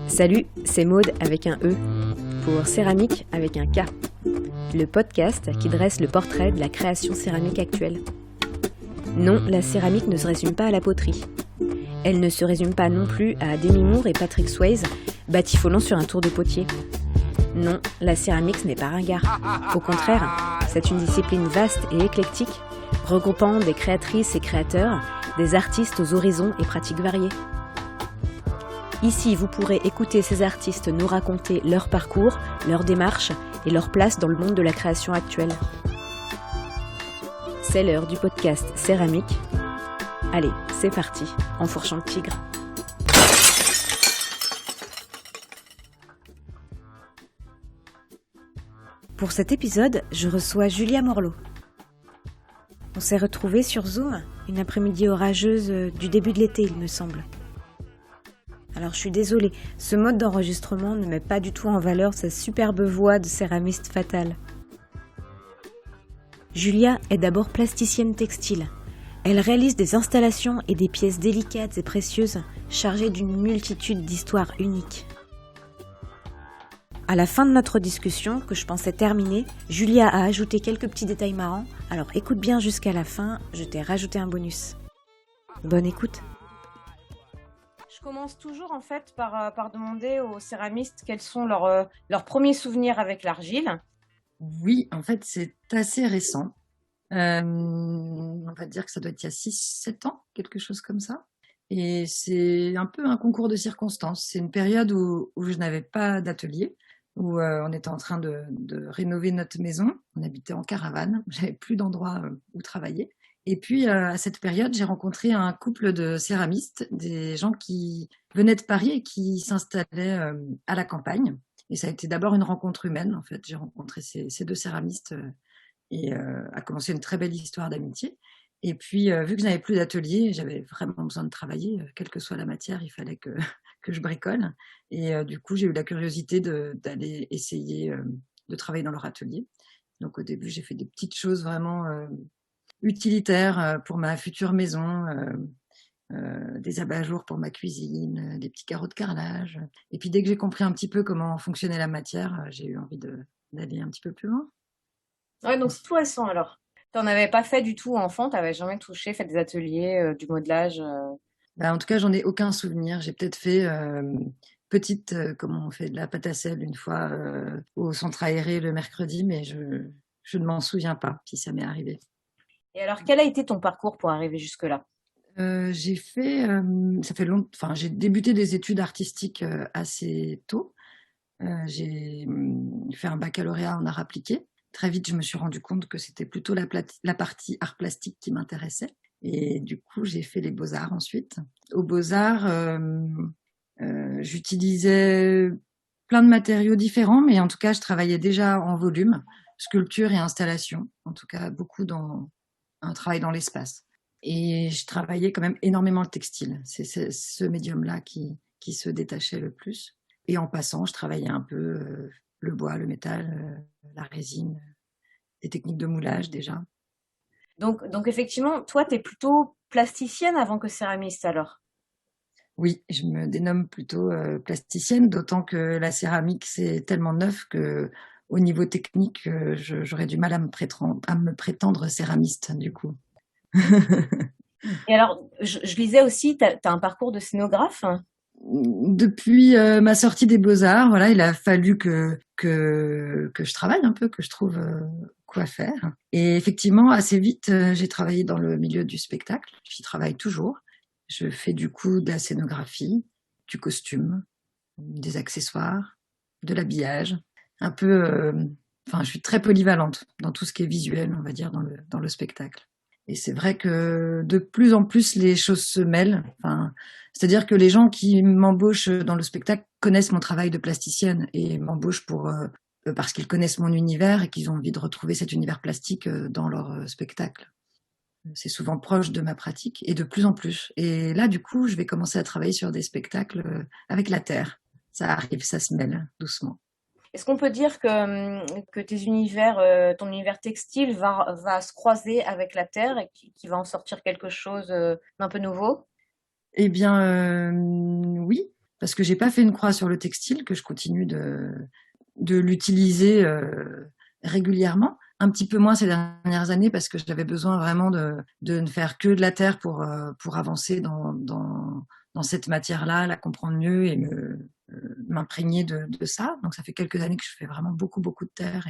Salut, c'est Maude avec un E, pour Céramique avec un K, le podcast qui dresse le portrait de la création céramique actuelle. Non, la céramique ne se résume pas à la poterie. Elle ne se résume pas non plus à Demi Moore et Patrick Swayze, batifolant sur un tour de potier. Non, la céramique ce n'est pas ringard. Au contraire, c'est une discipline vaste et éclectique, regroupant des créatrices et créateurs, des artistes aux horizons et pratiques variées. Ici, vous pourrez écouter ces artistes nous raconter leur parcours, leur démarche et leur place dans le monde de la création actuelle. C'est l'heure du podcast Céramique. Allez, c'est parti, enfourchant le tigre. Pour cet épisode, je reçois Julia Morlot. On s'est retrouvés sur Zoom, une après-midi orageuse du début de l'été, il me semble. Alors je suis désolée, ce mode d'enregistrement ne met pas du tout en valeur sa superbe voix de céramiste fatale. Julia est d'abord plasticienne textile. Elle réalise des installations et des pièces délicates et précieuses, chargées d'une multitude d'histoires uniques. À la fin de notre discussion, que je pensais terminée, Julia a ajouté quelques petits détails marrants, alors écoute bien jusqu'à la fin, je t'ai rajouté un bonus. Bonne écoute. Je commence toujours en fait par demander aux céramistes quels sont leurs premiers souvenirs avec l'argile. Oui, en fait, c'est assez récent. On va dire que ça doit être il y a 6-7 ans, quelque chose comme ça. Et c'est un peu un concours de circonstances. C'est une période où je n'avais pas d'atelier, où on était en train de rénover notre maison. On habitait en caravane, j'avais plus d'endroit où travailler. Et puis, à cette période, j'ai rencontré un couple de céramistes, des gens qui venaient de Paris et qui s'installaient à la campagne. Et ça a été d'abord une rencontre humaine, en fait. J'ai rencontré ces deux céramistes et a commencé une très belle histoire d'amitié. Et puis, vu que je n'avais plus d'atelier, j'avais vraiment besoin de travailler, quelle que soit la matière, il fallait que, que je bricole. Et du coup, j'ai eu la curiosité d'aller essayer de travailler dans leur atelier. Donc, au début, j'ai fait des petites choses vraiment utilitaires pour ma future maison. Des abat-jours pour ma cuisine, des petits carreaux de carrelage. Et puis dès que j'ai compris un petit peu comment fonctionnait la matière, j'ai eu envie d'aller un petit peu plus loin. Ouais, donc c'est tout récent alors. T'en avais pas fait du tout enfant, t'avais jamais touché, fait des ateliers, du modelage. En tout cas, j'en ai aucun souvenir. J'ai peut-être fait petite, comment on fait de la pâte à sel une fois au centre aéré le mercredi, mais je ne m'en souviens pas si ça m'est arrivé. Et alors, quel a été ton parcours pour arriver jusque-là? J'ai fait, ça fait longtemps, enfin, j'ai débuté des études artistiques assez tôt. J'ai fait un baccalauréat en art appliqué. Très vite, je me suis rendu compte que c'était plutôt la partie art plastique qui m'intéressait. Et du coup, j'ai fait les beaux-arts ensuite. Aux beaux-arts, j'utilisais plein de matériaux différents, mais en tout cas, je travaillais déjà en volume, sculpture et installation. En tout cas, beaucoup dans un travail dans l'espace. Et je travaillais quand même énormément le textile. C'est ce médium-là qui se détachait le plus. Et en passant, je travaillais un peu le bois, le métal, la résine, des techniques de moulage déjà. Donc effectivement, toi, t'es plutôt plasticienne avant que céramiste alors. Oui, je me dénomme plutôt plasticienne, d'autant que la céramique, c'est tellement neuf que au niveau technique, j'aurais du mal à me prétendre céramiste, du coup. Et alors, je lisais aussi, t'as un parcours de scénographe. Depuis ma sortie des Beaux-Arts, voilà, il a fallu que je travaille un peu, que je trouve quoi faire. Et effectivement, assez vite, j'ai travaillé dans le milieu du spectacle. J'y travaille toujours. Je fais du coup de la scénographie, du costume, des accessoires, de l'habillage. Un peu, enfin, je suis très polyvalente dans tout ce qui est visuel, on va dire, dans le spectacle. Et c'est vrai que de plus en plus, les choses se mêlent. Enfin, c'est-à-dire que les gens qui m'embauchent dans le spectacle connaissent mon travail de plasticienne et m'embauchent parce qu'ils connaissent mon univers et qu'ils ont envie de retrouver cet univers plastique dans leur spectacle. C'est souvent proche de ma pratique et de plus en plus. Et là, du coup, je vais commencer à travailler sur des spectacles avec la terre. Ça arrive, ça se mêle doucement. Est-ce qu'on peut dire que ton univers textile va se croiser avec la terre et qui va en sortir quelque chose d'un peu nouveau? Eh bien, oui, parce que j'ai pas fait une croix sur le textile, que je continue de l'utiliser régulièrement. Un petit peu moins ces dernières années parce que j'avais besoin vraiment de ne faire que de la terre pour avancer dans cette matière-là, la comprendre mieux et m'imprégner de ça. Donc ça fait quelques années que je fais vraiment beaucoup, beaucoup de terre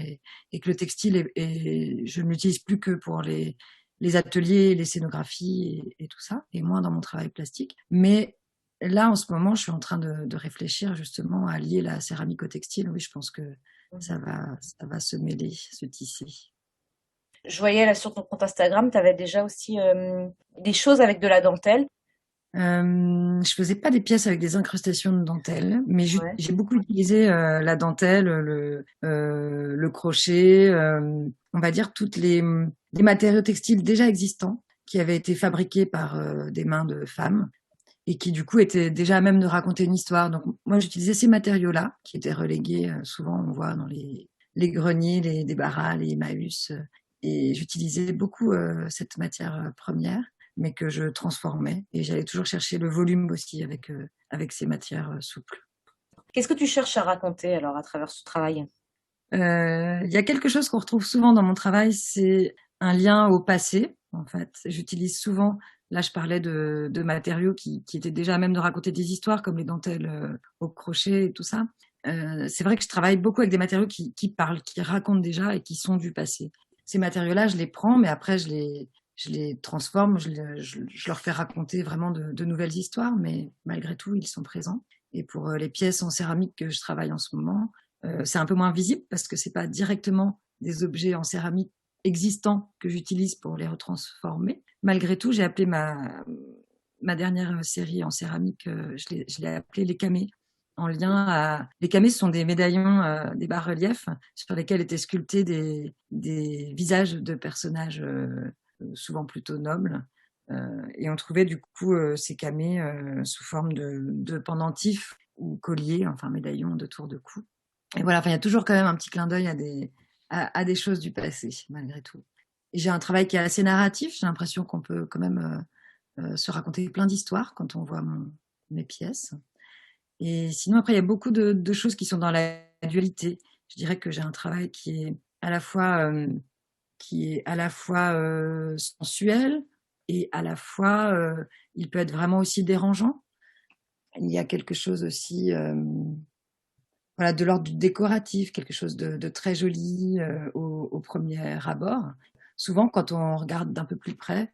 et que le textile, je ne l'utilise plus que pour les ateliers, les scénographies et tout ça, et moins dans mon travail plastique. Mais là, en ce moment, je suis en train de réfléchir justement à lier la céramique au textile. Oui, je pense que ça va se mêler, se tisser. Je voyais là sur ton compte Instagram, tu avais déjà aussi des choses avec de la dentelle. Je faisais pas des pièces avec des incrustations de dentelle, mais Ouais. j'ai beaucoup utilisé la dentelle, le crochet, on va dire toutes les matériaux textiles déjà existants qui avaient été fabriqués par des mains de femmes et qui du coup étaient déjà à même de raconter une histoire. Donc moi j'utilisais ces matériaux-là qui étaient relégués, souvent on voit dans les greniers, les débarras, les Emmaüs, et j'utilisais beaucoup cette matière première, mais que je transformais. Et j'allais toujours chercher le volume aussi avec ces matières souples. Qu'est-ce que tu cherches à raconter alors à travers ce travail? Il y a quelque chose qu'on retrouve souvent dans mon travail, c'est un lien au passé. En fait, j'utilise souvent, là je parlais de matériaux qui étaient déjà à même de raconter des histoires, comme les dentelles au crochet et tout ça. C'est vrai que je travaille beaucoup avec des matériaux qui parlent, qui racontent déjà et qui sont du passé. Ces matériaux-là, je les prends, mais après je les transforme, je leur fais raconter vraiment de nouvelles histoires, mais malgré tout, ils sont présents. Et pour les pièces en céramique que je travaille en ce moment, c'est un peu moins visible parce que c'est pas directement des objets en céramique existants que j'utilise pour les retransformer. Malgré tout, j'ai appelé ma dernière série en céramique, je l'ai appelée les camées, en lien à... Les camées, ce sont des médaillons, des bas-reliefs sur lesquels étaient sculptés des visages de personnages souvent plutôt nobles. Et on trouvait du coup ces camées sous forme de pendentifs ou colliers, enfin médaillons de tour de cou. Et voilà, enfin, il y a toujours quand même un petit clin d'œil à des choses du passé, malgré tout. Et j'ai un travail qui est assez narratif. J'ai l'impression qu'on peut quand même se raconter plein d'histoires quand on voit mes pièces. Et sinon, après, il y a beaucoup de choses qui sont dans la dualité. Je dirais que j'ai un travail qui est à la fois sensuel et à la fois, il peut être vraiment aussi dérangeant. Il y a quelque chose aussi voilà, de l'ordre du décoratif, quelque chose de très joli au premier abord. Souvent, quand on regarde d'un peu plus près,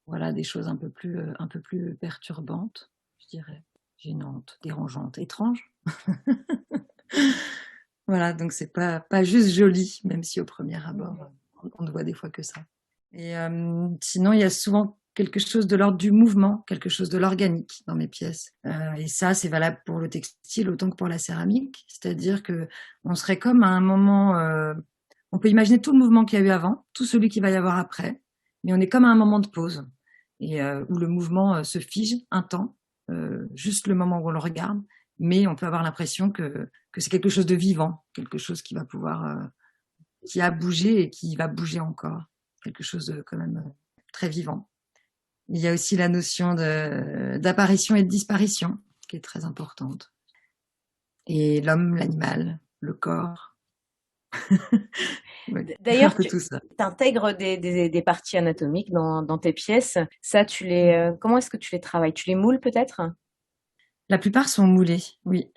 voilà, des choses un peu plus perturbantes, je dirais, gênantes, dérangeantes, étranges. Voilà, donc c'est pas juste joli, même si au premier abord, on ne voit des fois que ça. Et sinon, il y a souvent quelque chose de l'ordre du mouvement, quelque chose de l'organique dans mes pièces. Et ça, c'est valable pour le textile autant que pour la céramique. C'est-à-dire que on serait comme à un moment, on peut imaginer tout le mouvement qu'il y a eu avant, tout celui qu'il va y avoir après, mais on est comme à un moment de pause et où le mouvement se fige un temps, juste le moment où on le regarde, mais on peut avoir l'impression que c'est quelque chose de vivant, quelque chose qui va pouvoir, qui a bougé et qui va bouger encore, quelque chose de quand même très vivant. Il y a aussi la notion d'apparition et de disparition qui est très importante. Et l'homme, l'animal, le corps. Oui, D'ailleurs, un peu tu tout ça. intègres des parties anatomiques dans tes pièces. Ça, comment est-ce que tu les travailles? Tu les moules peut-être? La plupart sont moulés, oui.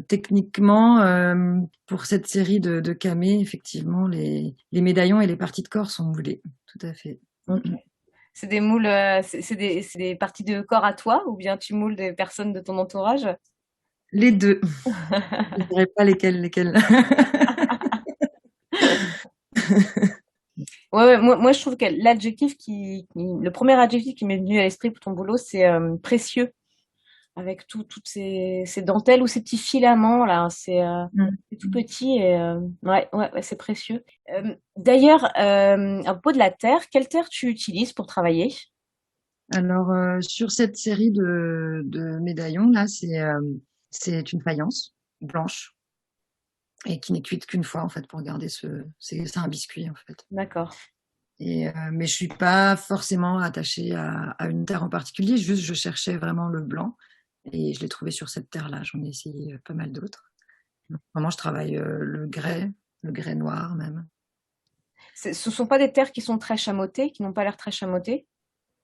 Techniquement, pour cette série de camées, effectivement, les médaillons et les parties de corps sont moulés, tout à fait. Okay. C'est des moules, c'est des parties de corps à toi ou bien tu moules des personnes de ton entourage? Les deux. Je ne dirais pas lesquels. Ouais, moi je trouve que le premier adjectif qui m'est venu à l'esprit pour ton boulot, c'est précieux, avec toutes ces dentelles ou ces petits filaments là, c'est tout petit et ouais, c'est précieux. D'ailleurs, à propos de la terre, quelle terre tu utilises pour travailler? Alors, sur cette série de médaillons, là, c'est une faïence blanche et qui n'est cuite qu'une fois, en fait, pour garder c'est un biscuit, en fait. D'accord. Et, mais je suis pas forcément attachée à une terre en particulier, juste je cherchais vraiment le blanc. Et je l'ai trouvé sur cette terre-là. J'en ai essayé pas mal d'autres. Vraiment, je travaille le grès noir même. Ce sont pas des terres qui sont très chameautées, qui n'ont pas l'air très chameautées?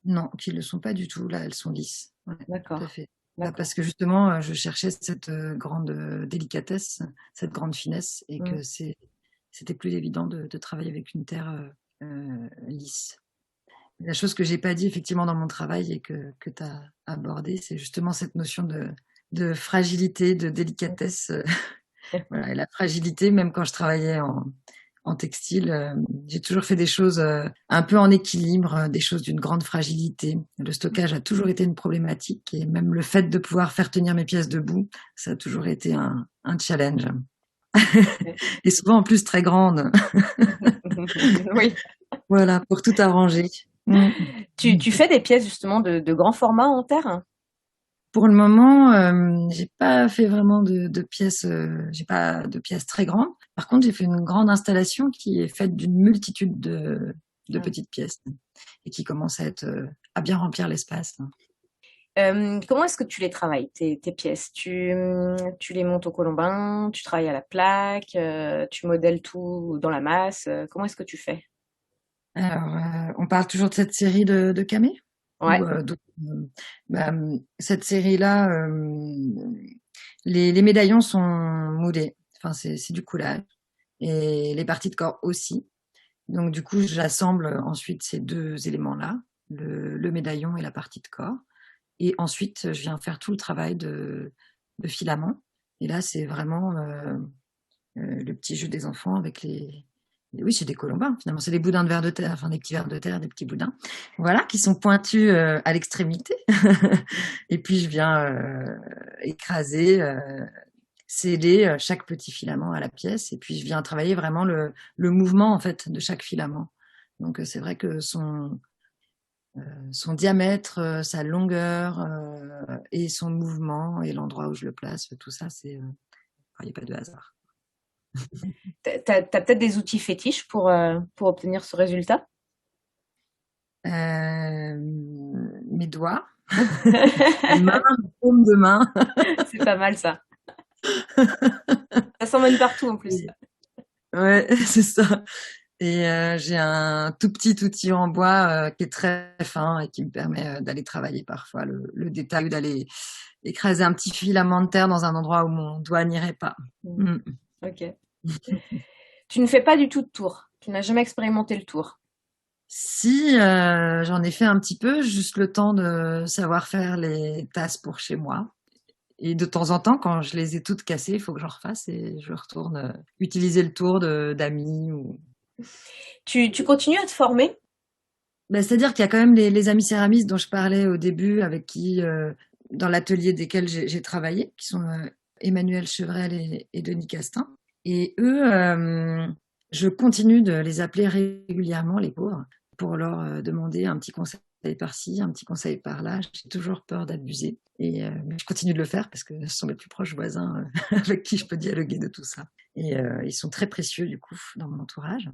Non, qui ne le sont pas du tout. Là, elles sont lisses. Ouais, tout à D'accord, fait. d'accord. Parce que justement, je cherchais cette grande délicatesse, cette grande finesse, et que c'était plus évident de travailler avec une terre lisse. La chose que j'ai pas dit effectivement dans mon travail et que tu as abordé, c'est justement cette notion de fragilité, de délicatesse. Voilà, et la fragilité, même quand je travaillais en textile, j'ai toujours fait des choses un peu en équilibre, des choses d'une grande fragilité. Le stockage a toujours été une problématique et même le fait de pouvoir faire tenir mes pièces debout, ça a toujours été un challenge. Et souvent en plus très grande. Oui. Voilà, pour tout arranger. Tu fais des pièces justement de grand format en terre? Pour le moment, j'ai pas fait vraiment de pièces, j'ai pas de pièces très grandes. Par contre, j'ai fait une grande installation qui est faite d'une multitude de petites pièces et qui commence à bien remplir l'espace. Comment est-ce que tu les travailles, tes pièces? Tu les montes au colombin, tu travailles à la plaque, tu modèles tout dans la masse. Comment est-ce que tu fais? Alors, on parle toujours de cette série de camés Ouais. ou d'autres, bah, cette série-là, les médaillons sont moulés. Enfin, c'est du coulage et les parties de corps aussi. Donc, du coup, j'assemble ensuite ces deux éléments-là, le médaillon et la partie de corps. Et ensuite, je viens faire tout le travail de filament. Et là, c'est vraiment le petit jeu des enfants avec oui, c'est des colombins, finalement. C'est des boudins de verre de terre, enfin des petits verres de terre, des petits boudins. Voilà, qui sont pointus à l'extrémité. Et puis, je viens écraser, sceller chaque petit filament à la pièce. Et puis, je viens travailler vraiment le mouvement, en fait, de chaque filament. Donc, c'est vrai que son diamètre, sa longueur et son mouvement et l'endroit où je le place, tout ça, il n'y a pas de hasard. T'as peut-être des outils fétiches pour obtenir ce résultat? Mes doigts, mes mains, mes paumes de main. C'est pas mal ça. Ça s'emmène partout en plus. Ouais, c'est ça. Et j'ai un tout petit outil en bois qui est très fin et qui me permet d'aller travailler parfois le détail ou d'aller écraser un petit filament de terre dans un endroit où mon doigt n'irait pas. Ok. Tu ne fais pas du tout de tour. Tu n'as jamais expérimenté le tour. Si, j'en ai fait un petit peu, juste le temps de savoir faire les tasses pour chez moi. Et de temps en temps, quand je les ai toutes cassées, il faut que j'en refasse et je retourne utiliser le tour d'amis. Tu continues à te former? Ben, c'est-à-dire qu'il y a quand même les amis céramistes dont je parlais au début, avec qui, dans l'atelier desquels j'ai travaillé, qui sont Emmanuel Chevrel et Denis Castin. Et eux, je continue de les appeler régulièrement, les pauvres, pour leur demander un petit conseil par-ci, un petit conseil par-là. J'ai toujours peur d'abuser. Et je continue de le faire parce que ce sont mes plus proches voisins avec qui je peux dialoguer de tout ça. Et ils sont très précieux, du coup, dans mon entourage.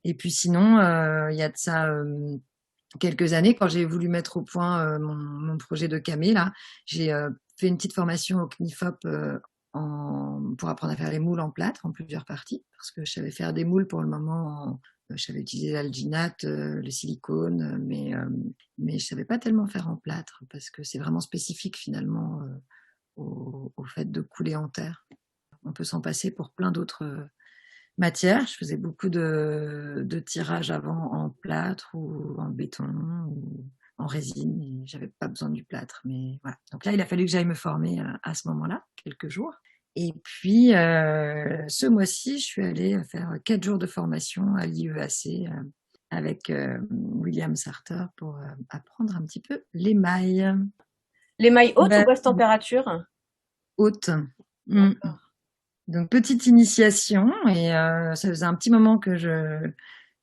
Et puis sinon, il y a de ça quelques années, quand j'ai voulu mettre au point mon projet de camé, là, j'ai fait une petite formation au CNIFOP pour apprendre à faire les moules en plâtre en plusieurs parties, parce que je savais faire des moules pour le moment. Je savais utiliser l'alginate, le silicone, mais je savais pas tellement faire en plâtre, parce que c'est vraiment spécifique finalement au fait de couler en terre. On peut s'en passer pour plein d'autres matière. Je faisais beaucoup de tirage avant en plâtre ou en béton ou en résine. Et j'avais pas besoin du plâtre. Mais voilà. Donc là, il a fallu que j'aille me former à ce moment-là, quelques jours. Et puis, ce mois-ci, je suis allée faire 4 jours de formation à l'IEAC avec William Sarter pour apprendre un petit peu l'émail. L'émail haute ou basse température? Haute. Donc, petite initiation, et ça faisait un petit moment que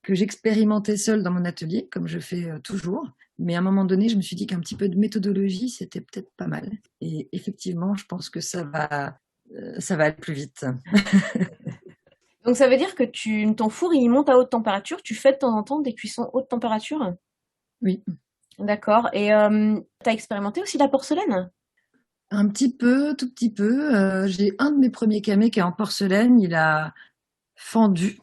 j'expérimentais seule dans mon atelier, comme je fais toujours. Mais à un moment donné, je me suis dit qu'un petit peu de méthodologie, c'était peut-être pas mal. Et effectivement, je pense que ça va aller plus vite. Donc ça veut dire que ton four, il monte à haute température. Tu fais de temps en temps des cuissons haute température? Oui. D'accord. Et tu as expérimenté aussi la porcelaine? Un petit peu, tout petit peu. J'ai un de mes premiers camés qui est en porcelaine, il a fendu.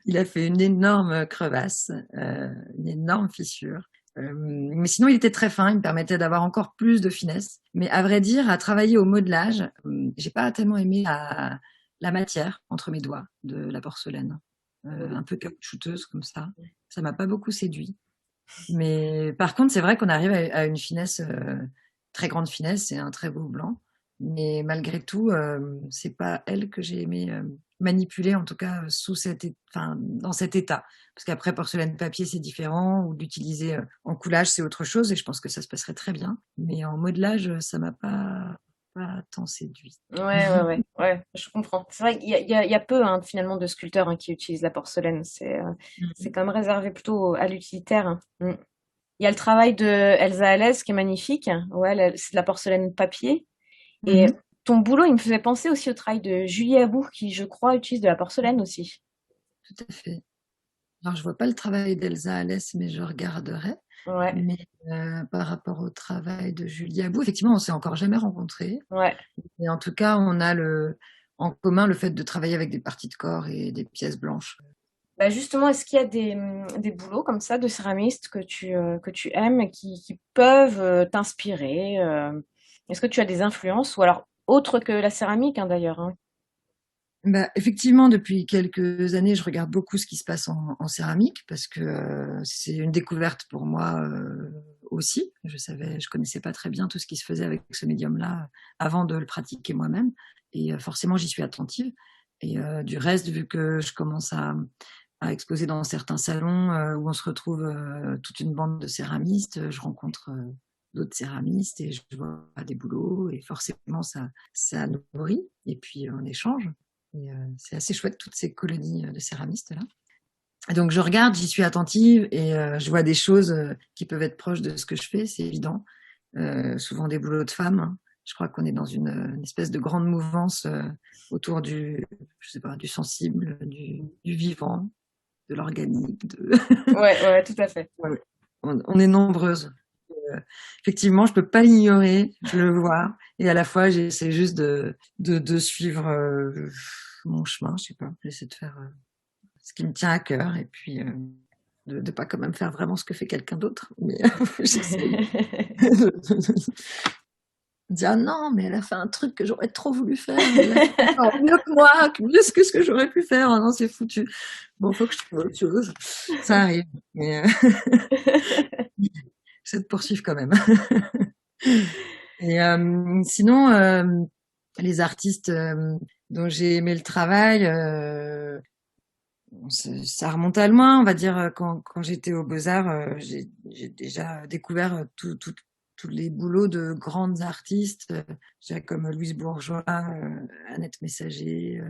Il a fait une énorme crevasse, une énorme fissure. Mais sinon, il était très fin, il me permettait d'avoir encore plus de finesse. Mais à vrai dire, à travailler au modelage, j'ai pas tellement aimé la matière entre mes doigts de la porcelaine. Un peu caoutchouteuse comme ça. Ça m'a pas beaucoup séduit. Mais par contre, c'est vrai qu'on arrive à une finesse, très grande finesse et un très beau blanc. Mais malgré tout, c'est pas elle que j'ai aimé manipuler, en tout cas dans cet état. Parce qu'après, porcelaine papier, c'est différent, ou d'utiliser en coulage, c'est autre chose, et je pense que ça se passerait très bien. Mais en modelage, ça m'a pas tant séduit. Ouais, je comprends. C'est vrai qu'il y a peu hein, finalement de sculpteurs qui utilisent la porcelaine. C'est quand même réservé plutôt à l'utilitaire. Hein. Mm. Il y a le travail de Elsa Alès qui est magnifique. Ouais, c'est de la porcelaine papier. Et Mhm. ton boulot, il me faisait penser aussi au travail de Julie Abou, qui, je crois, utilise de la porcelaine aussi. Tout à fait. Alors, je vois pas le travail d'Elsa Alès, mais je regarderai. Ouais, Mais par rapport au travail de Julie Abou, effectivement, on s'est encore jamais rencontrés. ouais. Et en tout cas, on a en commun le fait de travailler avec des parties de corps et des pièces blanches. Bah justement, est-ce qu'il y a des boulots comme ça de céramistes que tu aimes qui peuvent t'inspirer est-ce que tu as des influences ou alors autres que la céramique hein, d'ailleurs hein. Bah, effectivement, depuis quelques années, je regarde beaucoup ce qui se passe en céramique parce que c'est une découverte pour moi aussi. Je connaissais pas très bien tout ce qui se faisait avec ce médium-là avant de le pratiquer moi-même. Et forcément, j'y suis attentive. Et du reste, vu que je commence à exposer dans certains salons où on se retrouve toute une bande de céramistes, je rencontre d'autres céramistes et je vois des boulots et forcément ça nourrit et puis on échange. Et c'est assez chouette toutes ces colonies de céramistes là. Et donc je regarde, j'y suis attentive et je vois des choses qui peuvent être proches de ce que je fais, c'est évident. Souvent des boulots de femmes. Hein. Je crois qu'on est dans une espèce de grande mouvance autour je sais pas, du sensible, du vivant, de l'organique. Ouais, tout à fait. Ouais, on est nombreuses. Effectivement, je peux pas l'ignorer, je le vois, et à la fois j'essaie juste de suivre mon chemin, je sais pas, j'essaie de faire ce qui me tient à cœur, et puis de pas quand même faire vraiment ce que fait quelqu'un d'autre, mais j'essaie de dire ah non, mais elle a fait un truc que j'aurais trop voulu faire, elle a fait encore mieux que moi, mieux que ce que j'aurais pu faire, ah non, c'est foutu. Bon, faut que je trouve autre chose, ça arrive, mais j'essaie de poursuivre quand même. Et sinon, les artistes dont j'ai aimé le travail, ça remonte à loin, on va dire. Quand j'étais aux Beaux-Arts, j'ai déjà découvert tous les boulots de grandes artistes, comme Louise Bourgeois, Annette Messager,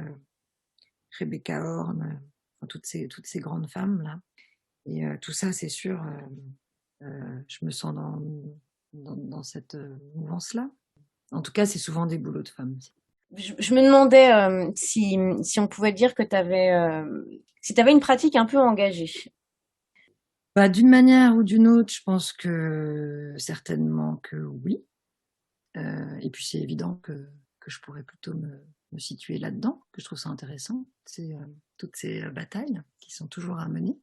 Rebecca Horn, enfin, toutes ces grandes femmes là. Et tout ça, c'est sûr, je me sens dans cette mouvance-là. En tout cas, c'est souvent des boulots de femmes. Je me demandais si on pouvait dire que si tu avais une pratique un peu engagée. Bah, d'une manière ou d'une autre, je pense que certainement que oui. Et puis c'est évident que je pourrais plutôt me situer là-dedans, que je trouve ça intéressant, toutes ces batailles qui sont toujours à mener.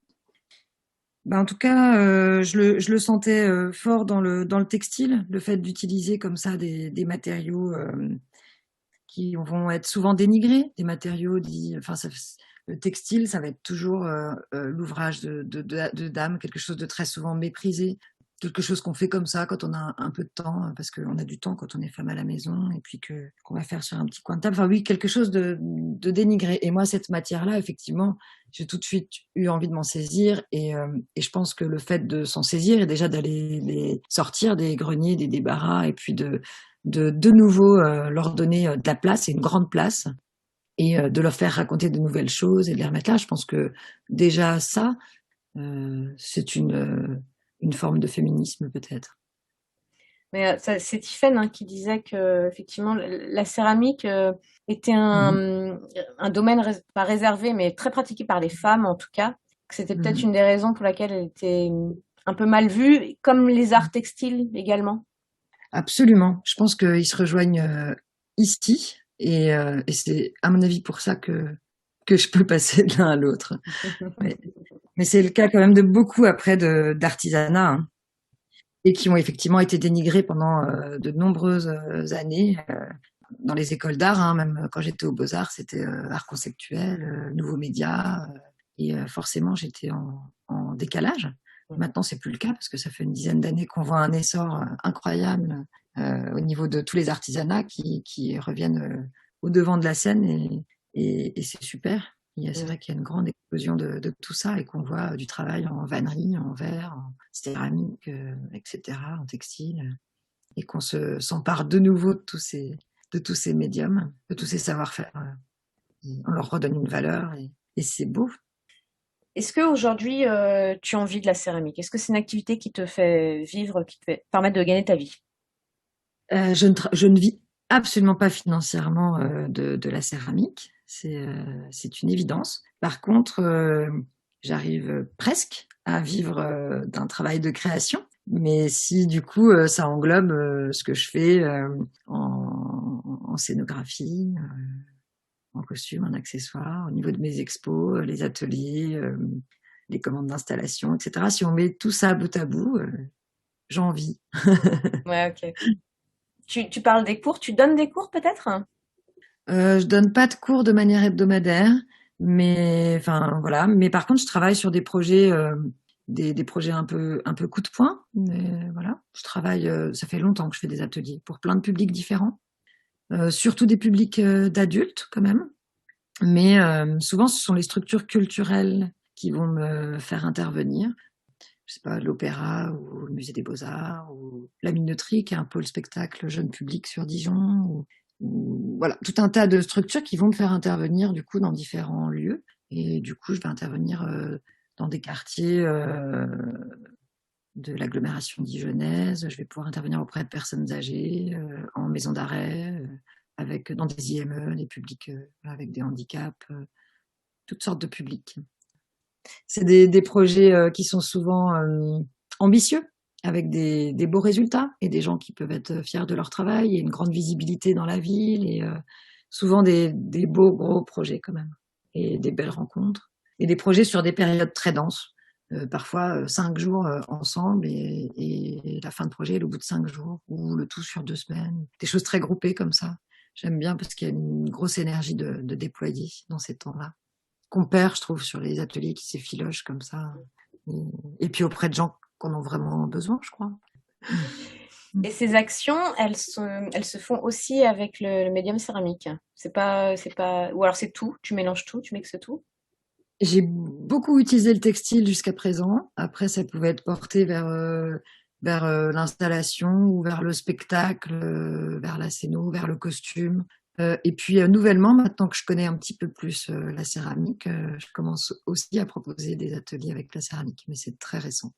Bah, en tout cas, je le sentais fort dans le textile, le fait d'utiliser comme ça des matériaux qui vont être souvent dénigrés, des matériaux dits, enfin, le textile, ça va être toujours l'ouvrage de dames, quelque chose de très souvent méprisé, quelque chose qu'on fait comme ça quand on a un peu de temps, parce qu'on a du temps quand on est femme à la maison, et puis qu'on va faire sur un petit coin de table. Enfin oui, quelque chose de dénigré. Et moi, cette matière-là, effectivement, j'ai tout de suite eu envie de m'en saisir, et je pense que le fait de s'en saisir est déjà d'aller les sortir des greniers, des débarras, et puis de nouveau leur donner de la place, et une grande place, et de leur faire raconter de nouvelles choses et de les remettre là. Je pense que déjà ça, c'est une forme de féminisme peut-être. Mais c'est Tiphaine hein, qui disait que effectivement la céramique était un domaine pas réservé, mais très pratiqué par les femmes en tout cas. Que c'était peut-être une des raisons pour laquelle elle était un peu mal vue, comme les arts textiles également. Absolument. Je pense qu'ils se rejoignent ici et c'est à mon avis pour ça que je peux passer de l'un à l'autre. Ouais. Mais c'est le cas quand même de beaucoup après d'artisanat, hein, et qui ont effectivement été dénigrés pendant de nombreuses années dans les écoles d'art, hein, même quand j'étais aux Beaux-Arts, c'était art conceptuel, nouveaux médias, et forcément j'étais en décalage. Maintenant, c'est plus le cas parce que ça fait une dizaine d'années qu'on voit un essor incroyable au niveau de tous les artisanats qui reviennent au devant de la scène et c'est super. C'est vrai qu'il y a une grande explosion de tout ça et qu'on voit du travail en vannerie, en verre, en céramique, etc., en textile, et qu'on s'empare de nouveau de tous ces médiums, de tous ces savoir-faire. On leur redonne une valeur et c'est beau. Est-ce qu'aujourd'hui, tu en vis de la céramique? Est-ce que c'est une activité qui te fait vivre, qui te fait permettre de gagner ta vie? Je ne vis absolument pas financièrement de la céramique. C'est une évidence. Par contre, j'arrive presque à vivre d'un travail de création. Mais si du coup ça englobe ce que je fais en scénographie, en costume, en accessoires, au niveau de mes expos, les ateliers, les commandes d'installation, etc. Si on met tout ça bout à bout, j'en vis. Ouais, ok. Tu parles des cours, tu donnes des cours peut-être? Je donne pas de cours de manière hebdomadaire, mais enfin voilà. Mais par contre, je travaille sur des projets, des projets un peu coup de poing. Mais voilà, je travaille. Ça fait longtemps que je fais des ateliers pour plein de publics différents, surtout des publics d'adultes quand même. Mais souvent, ce sont les structures culturelles qui vont me faire intervenir. Je sais pas, l'opéra ou le musée des Beaux-Arts ou la Minoterie, qui est un pôle spectacle jeune public sur Dijon, ou voilà, tout un tas de structures qui vont me faire intervenir du coup dans différents lieux. Et du coup, je vais intervenir dans des quartiers de l'agglomération dijonnaise. Je vais pouvoir intervenir auprès de personnes âgées, en maison d'arrêt, dans des IME, des publics avec des handicaps, toutes sortes de publics. C'est des projets qui sont souvent ambitieux, avec des beaux résultats et des gens qui peuvent être fiers de leur travail et une grande visibilité dans la ville et souvent des beaux gros projets quand même et des belles rencontres et des projets sur des périodes très denses, parfois 5 jours ensemble et la fin de projet est au bout de 5 jours ou le tout sur 2 semaines, des choses très groupées comme ça. J'aime bien parce qu'il y a une grosse énergie de déployer dans ces temps-là qu'on perd, je trouve, sur les ateliers qui s'effilochent comme ça. Et puis auprès de gens qu'on a vraiment besoin, je crois. Et ces actions, elles se font aussi avec le médium céramique. C'est pas, ou alors c'est tout, tu mélanges tout, tu mixes tout. J'ai beaucoup utilisé le textile jusqu'à présent. Après, ça pouvait être porté vers l'installation ou vers le spectacle, vers la scéno, vers le costume. Et puis nouvellement, maintenant que je connais un petit peu plus la céramique, je commence aussi à proposer des ateliers avec la céramique, mais c'est très récent.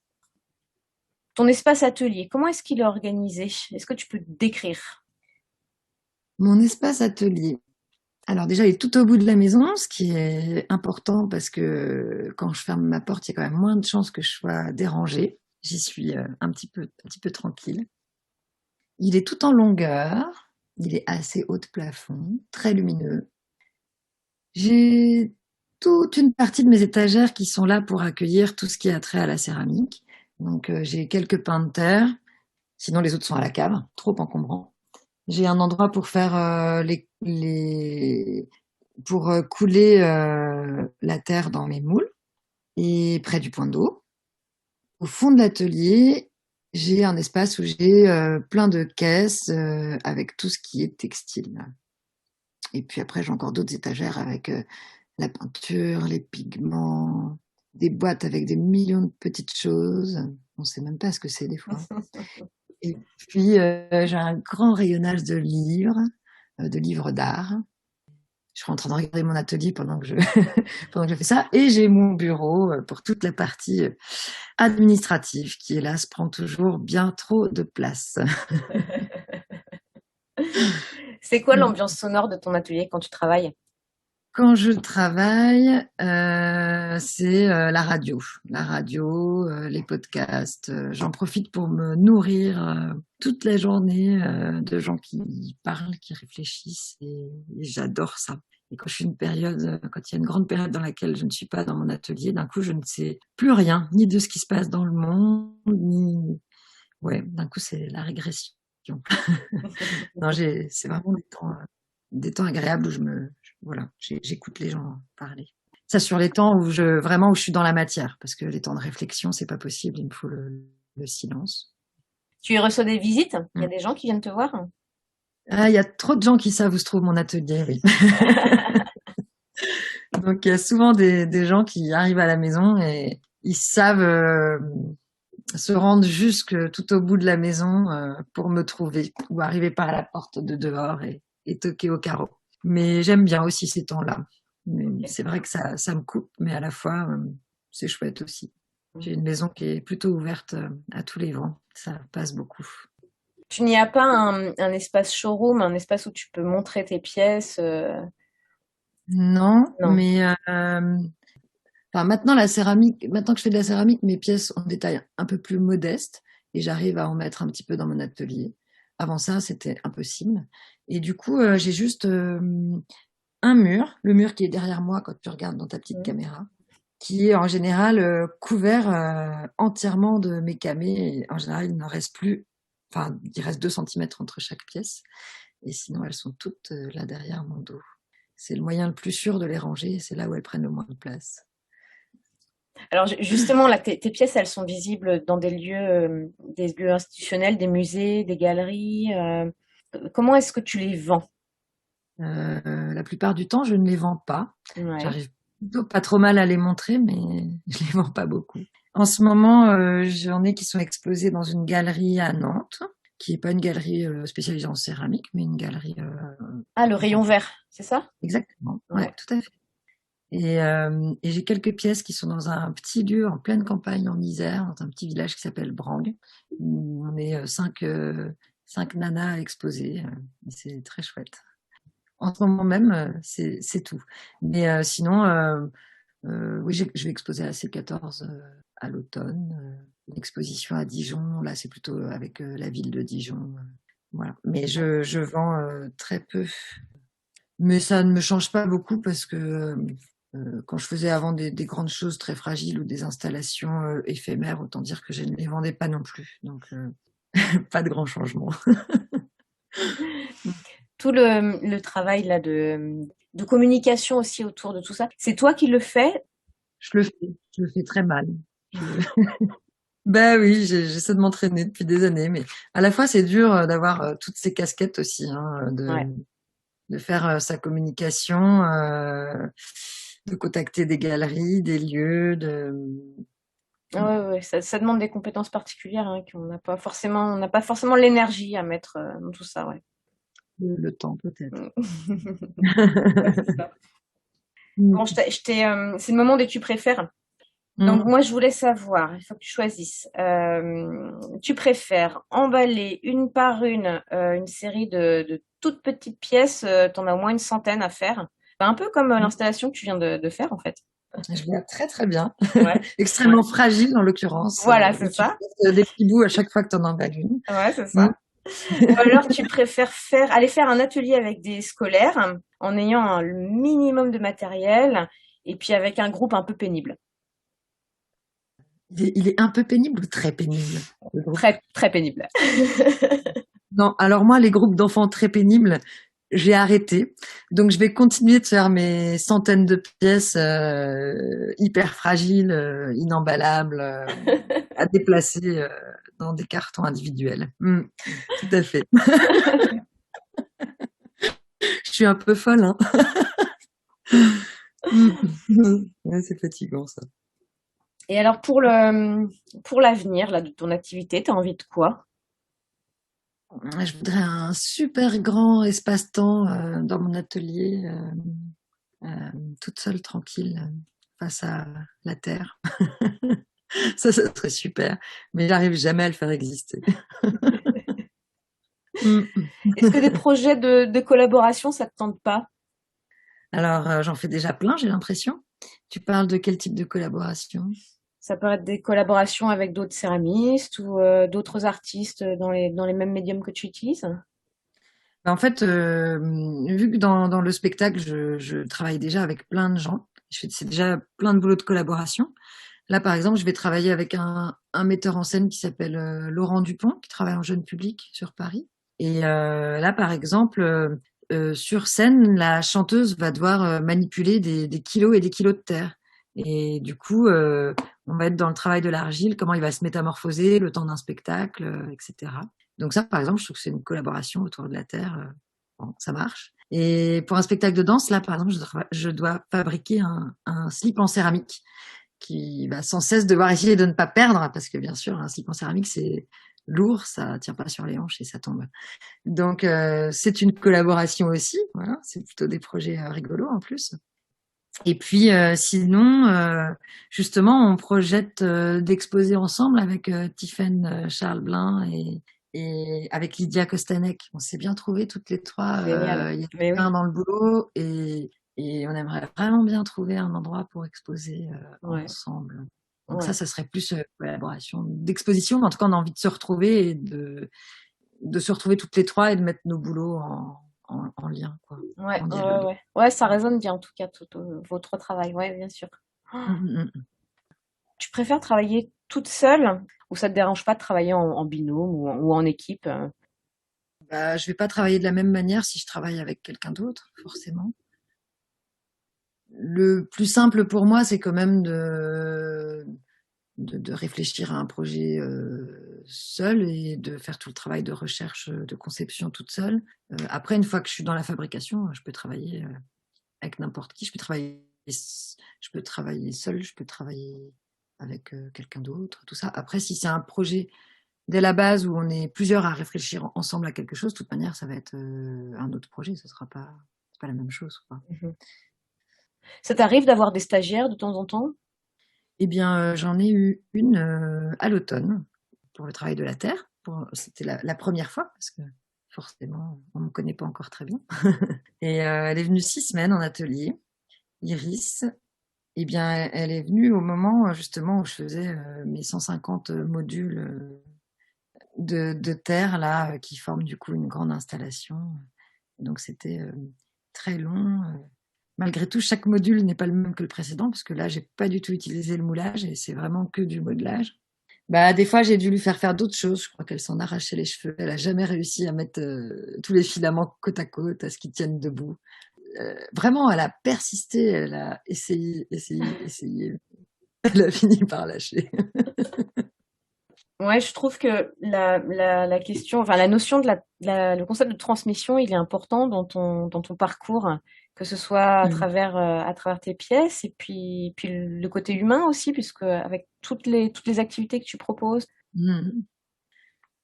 Ton espace atelier, comment est-ce qu'il est organisé? Est-ce que tu peux décrire? Mon espace atelier. Alors déjà, il est tout au bout de la maison, ce qui est important parce que quand je ferme ma porte, il y a quand même moins de chances que je sois dérangée. J'y suis un petit peu tranquille. Il est tout en longueur. Il est assez haut de plafond, très lumineux. J'ai toute une partie de mes étagères qui sont là pour accueillir tout ce qui a trait à la céramique. Donc j'ai quelques pains de terre, sinon les autres sont à la cave, trop encombrants. J'ai un endroit pour faire pour couler la terre dans mes moules et près du point d'eau. Au fond de l'atelier, j'ai un espace où j'ai plein de caisses avec tout ce qui est textile. Et puis après, j'ai encore d'autres étagères avec la peinture, les pigments, des boîtes avec des millions de petites choses. On ne sait même pas ce que c'est des fois. Et puis, j'ai un grand rayonnage de livres d'art. Je suis en train de regarder mon atelier pendant que je fais ça. Et j'ai mon bureau pour toute la partie administrative qui, hélas, prend toujours bien trop de place. C'est quoi l'ambiance sonore de ton atelier quand tu travailles? Quand je travaille, c'est la radio. La radio, les podcasts. J'en profite pour me nourrir toute la journée de gens qui parlent, qui réfléchissent et j'adore ça. Et quand je suis quand il y a une grande période dans laquelle je ne suis pas dans mon atelier, d'un coup, je ne sais plus rien, ni de ce qui se passe dans le monde, ni... Ouais, d'un coup, c'est la régression. Non, c'est vraiment des temps agréables où voilà, j'écoute les gens parler. Ça sur les temps où où je suis dans la matière, parce que les temps de réflexion, c'est pas possible, il me faut le silence. Tu reçois des visites? Il y a des gens qui viennent te voir? Ah, il y a trop de gens qui savent où se trouve mon atelier, oui. Donc il y a souvent des gens qui arrivent à la maison et ils savent se rendre jusque tout au bout de la maison pour me trouver ou arriver par la porte de dehors et toquer au carreau. Mais j'aime bien aussi ces temps-là. Mais c'est vrai que ça me coupe, mais à la fois, c'est chouette aussi. J'ai une maison qui est plutôt ouverte à tous les vents. Ça passe beaucoup. Tu n'y as pas un espace showroom, un espace où tu peux montrer tes pièces Non, Non. mais maintenant que je fais de la céramique, mes pièces ont des tailles un peu plus modestes et j'arrive à en mettre un petit peu dans mon atelier. Avant ça, c'était impossible. Et du coup, j'ai juste un mur, le mur qui est derrière moi quand tu regardes dans ta petite caméra, qui est en général couvert entièrement de mes camées. Et en général, il ne reste plus, il reste 2 centimètres entre chaque pièce. Et sinon, elles sont toutes là derrière mon dos. C'est le moyen le plus sûr de les ranger. C'est là où elles prennent le moins de place. Alors justement, là, tes pièces, elles sont visibles dans des lieux institutionnels, des musées, des galeries. Comment est-ce que tu les vends? La plupart du temps, je ne les vends pas. Ouais. J'arrive plutôt pas trop mal à les montrer, mais je les vends pas beaucoup. En ce moment, j'en ai qui sont exposés dans une galerie à Nantes, qui est pas une galerie spécialisée en céramique, mais une galerie... Ah, le rayon vert, c'est ça? Exactement, ouais, tout à fait. Et j'ai quelques pièces qui sont dans un petit lieu en pleine campagne en Isère, dans un petit village qui s'appelle Brangue, où on est 5 nanas exposées. C'est très chouette. En ce moment même, c'est tout. Mais sinon, oui, je vais exposer à C14 à l'automne. Une exposition à Dijon, là c'est plutôt avec la ville de Dijon. Voilà. Mais je vends très peu. Mais ça ne me change pas beaucoup parce que quand je faisais avant des grandes choses très fragiles ou des installations éphémères, autant dire que je ne les vendais pas non plus. Donc, pas de grand changement. Tout le travail là de communication aussi autour de tout ça, c'est toi qui le fais? Je le fais très mal. Ben oui, j'essaie de m'entraîner depuis des années, mais à la fois c'est dur d'avoir toutes ces casquettes aussi, hein, de faire sa communication, de contacter des galeries, des lieux, Ouais, ça demande des compétences particulières hein, qu'on n'a pas forcément, on n'a pas forcément l'énergie à mettre dans tout ça, ouais. Le temps peut-être. Ouais, c'est ça. Bon, c'est le moment des tu préfères. Donc moi je voulais savoir, il faut que tu choisisses. Tu préfères emballer une par une série de toutes petites pièces, t'en as au moins une centaine à faire, un peu comme l'installation que tu viens de faire en fait. Je viens très très bien, Ouais. extrêmement fragile en l'occurrence. Voilà, c'est ça. Des petits bouts à chaque fois que tu en emballes une. Ouais, c'est ça. Ou alors tu préfères aller faire un atelier avec des scolaires en ayant un minimum de matériel et puis avec un groupe un peu pénible. Il est un peu pénible ou très pénible? Très, très pénible. Non, alors moi, les groupes d'enfants très pénibles, j'ai arrêté. Donc, je vais continuer de faire mes centaines de pièces hyper fragiles, inemballables, à déplacer dans des cartons individuels. Tout à fait. Je suis un peu folle, hein. Ouais, c'est fatigant, ça. Et alors, pour l'avenir là, de ton activité, tu as envie de quoi? Je voudrais un super grand espace-temps dans mon atelier, toute seule, tranquille, face à la terre. Ça serait super, mais j'arrive jamais à le faire exister. Est-ce que des projets de collaboration, ça te tente pas? Alors, j'en fais déjà plein, j'ai l'impression. Tu parles de quel type de collaboration? Ça peut être des collaborations avec d'autres céramistes ou d'autres artistes dans les mêmes médiums que tu utilises. En fait, vu que dans le spectacle, je travaille déjà avec plein de gens, c'est déjà plein de boulot de collaboration. Là, par exemple, je vais travailler avec un metteur en scène qui s'appelle Laurent Dupont, qui travaille en jeune public sur Paris. Et là, par exemple, sur scène, la chanteuse va devoir manipuler des kilos et des kilos de terre. Et du coup, on va être dans le travail de l'argile, comment il va se métamorphoser le temps d'un spectacle, etc. Donc ça, par exemple, je trouve que c'est une collaboration autour de la terre. Bon, ça marche. Et pour un spectacle de danse, là, par exemple, je dois fabriquer un slip en céramique qui va sans cesse devoir essayer de ne pas perdre, parce que bien sûr, un slip en céramique, c'est lourd, ça tient pas sur les hanches et ça tombe. Donc, c'est une collaboration aussi. Voilà, c'est plutôt des projets rigolos en plus. Et puis, sinon, justement, on projette d'exposer ensemble avec Tiffaine Charles Blin et avec Lydia Kostanek. On s'est bien trouvés toutes les trois. Il y a plein dans le boulot et on aimerait vraiment bien trouver un endroit pour exposer ensemble. Donc ça serait plus collaboration d'exposition. Mais en tout cas, on a envie de se retrouver et de se retrouver toutes les trois et de mettre nos boulots en lien, quoi. Ouais, ça résonne bien en tout cas tout votre travail. Ouais, bien sûr. Tu préfères travailler toute seule ou ça te dérange pas de travailler en binôme ou en équipe? Je vais pas travailler de la même manière si je travaille avec quelqu'un d'autre, forcément. Le plus simple pour moi, c'est quand même de réfléchir à un projet seul et de faire tout le travail de recherche, de conception toute seule. Après, une fois que je suis dans la fabrication, je peux travailler avec n'importe qui. Je peux travailler seul, je peux travailler avec quelqu'un d'autre, tout ça. Après, si c'est un projet dès la base où on est plusieurs à réfléchir ensemble à quelque chose, de toute manière, ça va être un autre projet. Ce sera pas la même chose, quoi. Ça t'arrive d'avoir des stagiaires de temps en temps? Eh bien, j'en ai eu une à l'automne pour le travail de la terre. C'était la première fois parce que forcément, on ne me connaît pas encore très bien. Et elle est venue 6 semaines en atelier. Iris, eh bien, elle est venue au moment justement où je faisais mes 150 modules de terre là qui forment du coup une grande installation. Donc c'était très long. Malgré tout, chaque module n'est pas le même que le précédent, parce que là, j'ai pas du tout utilisé le moulage et c'est vraiment que du modelage. Des fois, j'ai dû lui faire d'autres choses. Je crois qu'elle s'en arrachait les cheveux. Elle a jamais réussi à mettre tous les filaments côte à côte, à ce qu'ils tiennent debout. Vraiment, elle a persisté, elle a essayé. Elle a fini par lâcher. Ouais, je trouve que la question, enfin la notion de le concept de transmission, il est important dans ton parcours, que ce soit à travers tes pièces et puis le côté humain aussi, puisque avec toutes les activités que tu proposes.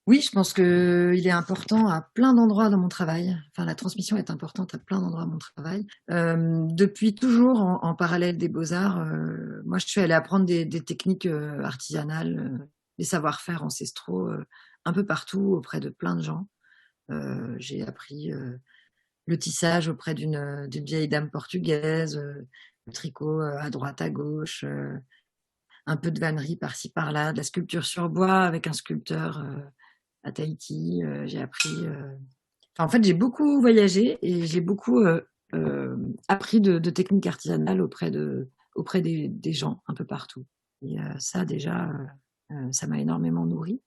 Oui, je pense que il est important à plein d'endroits dans mon travail. Enfin, la transmission est importante à plein d'endroits dans mon travail. Depuis toujours, en parallèle des beaux-arts, moi, je suis allée apprendre des techniques artisanales, des savoir-faire ancestraux un peu partout auprès de plein de gens. J'ai appris le tissage auprès d'une vieille dame portugaise, le tricot à droite, à gauche, un peu de vannerie par-ci, par-là, de la sculpture sur bois avec un sculpteur à Tahiti. J'ai appris... en fait, j'ai beaucoup voyagé et j'ai beaucoup appris de techniques artisanales auprès des gens un peu partout. Et ça, déjà, ça m'a énormément nourri.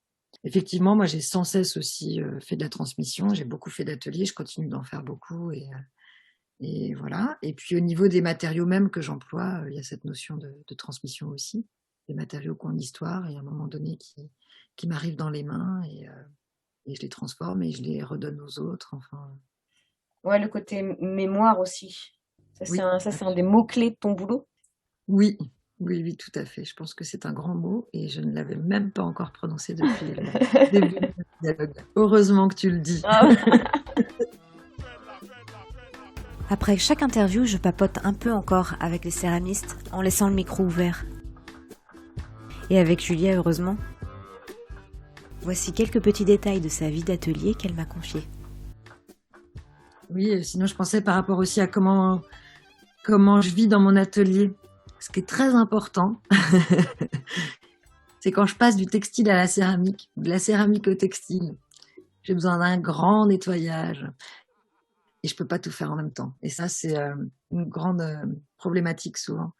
Effectivement, moi, j'ai sans cesse aussi fait de la transmission. J'ai beaucoup fait d'ateliers. Je continue d'en faire beaucoup. Et voilà. Et puis, au niveau des matériaux même que j'emploie, il y a cette notion de transmission aussi. Des matériaux qui ont une histoire et à un moment donné qui m'arrivent dans les mains et je les transforme et je les redonne aux autres. Enfin. Ouais, le côté mémoire aussi. Ça, c'est un des mots-clés de ton boulot. Oui, tout à fait. Je pense que c'est un grand mot et je ne l'avais même pas encore prononcé depuis le début du dialogue. Heureusement que tu le dis. Après chaque interview, je papote un peu encore avec les céramistes en laissant le micro ouvert. Et avec Julia, heureusement. Voici quelques petits détails de sa vie d'atelier qu'elle m'a confiée. Oui, sinon je pensais par rapport aussi à comment comment je vis dans mon atelier. Ce qui est très important, c'est quand je passe du textile à la céramique, de la céramique au textile. J'ai besoin d'un grand nettoyage et je peux pas tout faire en même temps. Et ça, c'est une grande problématique souvent.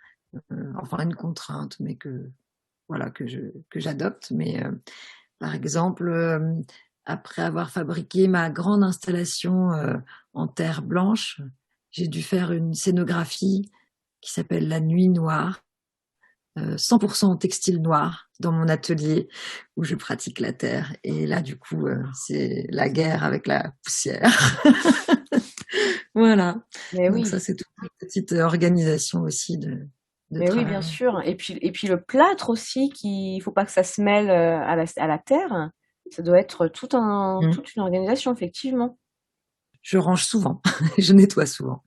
Enfin, une contrainte, mais que j'adopte. Mais par exemple, après avoir fabriqué ma grande installation en terre blanche, j'ai dû faire une scénographie qui s'appelle La Nuit Noire, 100% en textile noir dans mon atelier où je pratique la terre. Et là, du coup, c'est la guerre avec la poussière. Voilà. Mais Donc oui. ça, c'est toute une petite organisation aussi de Mais oui, travail. bien sûr. Et puis le plâtre aussi, il faut pas que ça se mêle à la terre. Ça doit être toute une organisation, effectivement. Je range souvent, je nettoie souvent.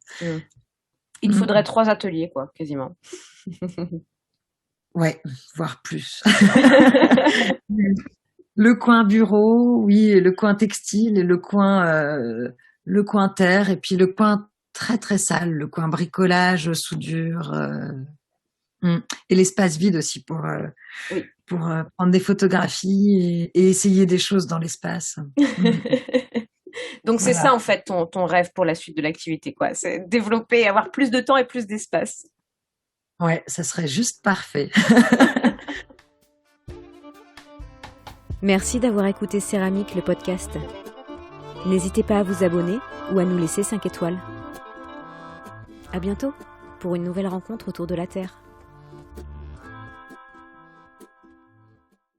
Il faudrait 3 ateliers, quoi, quasiment. Ouais, voire plus. Le coin bureau, oui, le coin textile, et le coin terre, et puis le coin très très sale, le coin bricolage, soudure, et l'espace vide aussi pour prendre des photographies et essayer des choses dans l'espace. Donc c'est Voilà. ça en fait ton rêve pour la suite de l'activité, quoi. C'est développer, avoir plus de temps et plus d'espace. Ouais, ça serait juste parfait. Merci d'avoir écouté Céramique, le podcast. N'hésitez pas à vous abonner ou à nous laisser 5 étoiles. À bientôt pour une nouvelle rencontre autour de la Terre.